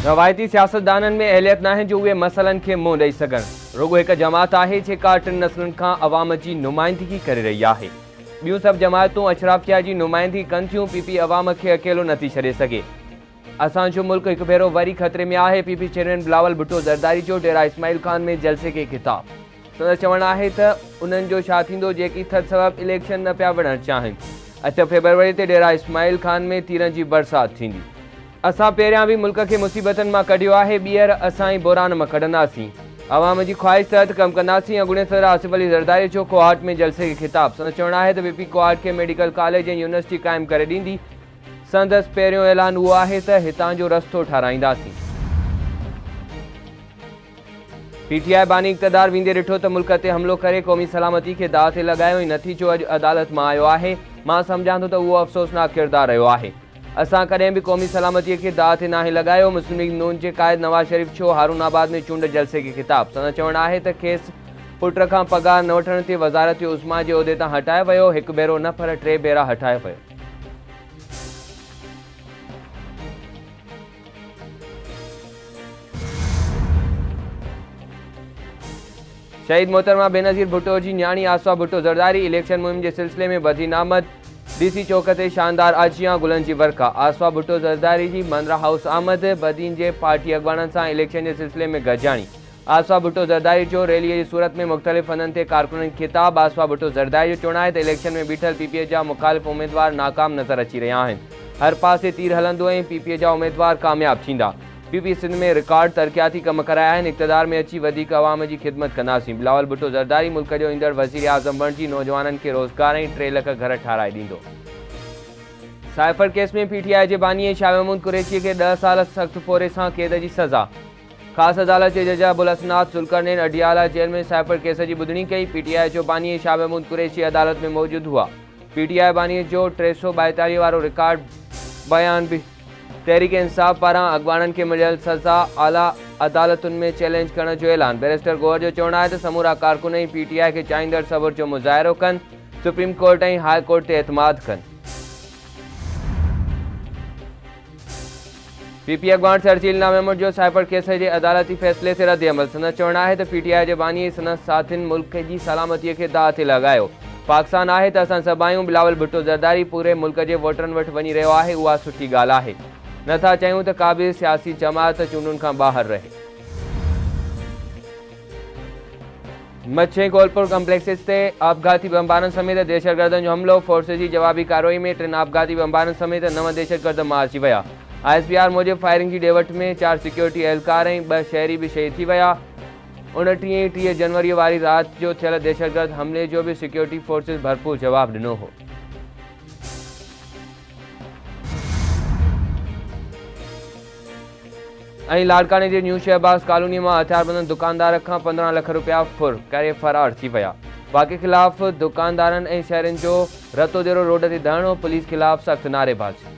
रवायती सियासतदाननि में अहलियत नाहे जो उहे मसइलनि खे मुंहुं ॾेई सघनि। रुॻो हिकु जमात आहे जेका 3 नस्लनि खां अवाम जी नुमाइंदगी करे रही आहे। ॿियूं सभु जमातूं अशराफिया जी नुमाइंदगी कनि थियूं। पीपी अवाम खे अकेलो नथी छॾे सघे। असांजो मुल्क हिकु भेरो वरी ख़तरे में आहे। पीपी चेयरमैन बिलावल भुट्टो ज़रदारी जो डेरा इस्माइल खान में जलसे खे ख़िताब। संदसि चवणु आहे त उन्हनि जो छा थींदो जेकी थधि सबबि इलेक्शन न पिया विढ़णु चाहिनि। 8 फरवरी ते डेरा इस्माइल खान में तीरनि जी बरसाति थींदी। असां पहिरियां बि मुल्क खे मुसीबतनि मां कढियो आहे, ॿीहर असां ई बोरान मां कढंदासीं। अवाम जी ख़्वाहिश तहत कमु कंदासीं। अॻूणे सदर आसिफ अली ज़रदारी जो कोहाट में जलसे खे ख़िताब। संदसि चवणु आहे त पीपी कोहाट खे मेडिकल कॉलेज ऐं यूनिवर्सिटी क़ाइमु करे ॾींदी। संदसि पहिरियों ऐलान उहो आहे त हितां जो रस्तो ठाराईंदासीं। पीटीआई बानी इक़्तिदार वेंदे ॾिठो त मुल्क ते हमिलो करे क़ौमी सलामती खे दाव ते लॻायो ई नथी जो अॼु अदालत मां आयो आहे। मां सम्झां थो त उहो अफ़सोसनाक किरदारु रहियो आहे। असां कॾहिं बि क़ौमी सलामतीअ खे दाव ते नाहे लॻायो। मुस्लिम लीग नून जे क़ाइद नवाज़ शरीफ़ छो हारून-आबाद में चूंड जलसे खे ख़िताब। संदसि चवणु आहे त खेसि पुट खां पगार न वठण ते वज़ारत उज़्मा जे उहिदे तां हटायो वियो। हिकु भेरो न पर 3 भेरा हटायो वियो। शहीद मोहतरमा बेनज़ीर भुट्टो जी न्याणी आसवा भुट्टो ज़रदारी इलेक्शन मुहिम के सिलसिले में बदी आमद। डीसी चौक ते शानदार आजियां गुलनि जी वर्का। आसवा भुट्टो ज़रदारी जी मंदरा हाउस आमद। बदीन जे पार्टी अॻवाननि सां इलेक्शन के सिलसिले में गॾिजाणी। आसवा भुट्टो ज़रदारी जो रैली की सूरत में मुख़्तलिफ़ फननि ते कारकुननि खिताब। आसवा भुट्टो ज़रदारी जो चवणु आहे त इलेक्शन में बीठल पीपीए जा मुख़ालिफ़ उम्मीदवार नाकाम नज़र अची रहिया आहिनि। हर पासे तीर हलंदो ऐं पीपीए जा उम्मीदवार कामयाब थींदा। पीपी सिंध में रिकॉर्ड तरक़ियाती कम कराया आहिनि। इक़्तिदार में अची वधीक अवाम जी ख़िदमत कंदासीं। बिलावल भुट्टो ज़रदारी मुल्क जो ईंदड़ वज़ीर आज़म बणिजी नौजवाननि खे रोज़गार ऐं 3 लख घर ठाराए ॾींदो। साइफर केस में पीटीआई जे बानी शाह महमूद कुरैशी खे 10 साल सख़्त फोरे सां क़ैद जी सज़ा। ख़ासि अदालत जे जज अबुल हसनात ज़ुल्करनैन अडियाला जेल में साइफर केस की ॿुधणी कई। पीटीआई जो बानी शाह महमूद कुरैशी अदालत में मौजूदु हुआ। पीटीआई बानी जो 342 वारो रिकॉर्ड बयान बि तहरीक इंसाफ़ पारां अॻवाननि खे मिलियल सज़ा आला अदालतुनि में चैलेंज करण जो ऐलान। बैरिस्टर गौहर जो चवणु आहे त समूरा कारकुन ई पीटीआई खे चाहींदड़ सबुर जो मुज़ाहिरो कनि। सुप्रीम कोर्ट ऐं हाई कोर्ट ते एतमाद कनि। पीपी अॻवान सर शीला महमूद जो साइफर केस जे अदालती फ़ैसिले ते रद्द अमल। संदसि चवणु आहे त पीटीआई जे बानी संदसि साथियुनि मुल्क जी सलामतीअ खे दाव ते लॻायो। पाकिस्तान आहे त असां सभु आहियूं। बिलावल भुट्टो ज़रदारी पूरे मुल्क जे वोटरनि वटि वञी रहियो आहे। उहा सुठी ॻाल्हि आहे। नथा चाहियूं त का बि सियासी जमात चूंडुनि खां ॿाहिरि रहे। मच्छी कोलपुर कम्प्लेक्सिस ते आपघाती बमबारनि समेत दहशतगर्दनि जो हमिलो। फोर्स जी जवाबी कार्रवाई में 3 आपघाती बमबारनि समेत 9 दहशतगर्द मारिजी विया। ISPR मूजिबि फायरिंग जी ॾेवट में 4 सिक्योरिटी एहलकार ऐं 2 शहरी बि शहीद थी विया। 29 ऐं 30 जनवरी वारी राति जो थियल दहशतगर्द हमले जो बि सिक्योरिटी फोर्सिस भरपूर जवाब ॾिनो हो। ऐं लाड़काने जे न्यू शहबाज़ कॉलोनी में हथियारबंद दुकानदार खां 15 लख रुपया फुर करे फरार थी विया। बाक़ी खिलाफ़ दुकानदारनि ऐं शहरनि जो रतो देरो रोड ते धरणो। पुलिस खिलाफ़ सख़्त नारेबाज़ी।